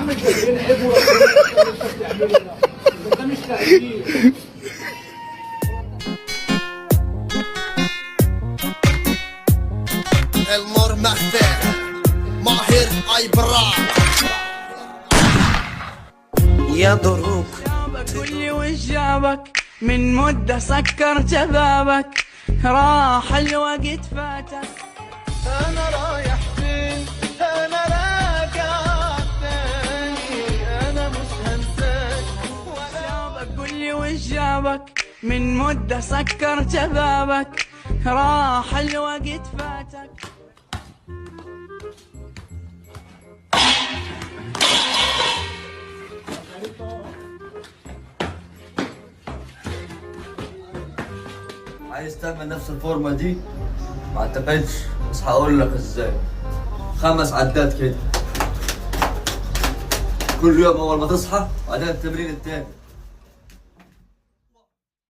عم الجماهير عيب وربنا اللي انت بتعمله ده مش تقدير. المرمخته ماهر اي براك يا ضروك جابك واللي وش جابك من مدة سكر شبابك راح الوقت فاتك. انا رايح فين انا راجع تاني انا مش هنساك جابك واللي وش جابك من مدة سكر شبابك راح الوقت فاتك. عايز تعمل نفس الفورمه دي؟ ما اعتقدش، بس هقول لك ازاي. 5 عدات كده كل يوم اول ما تصحى، بعدين التمرين التاني.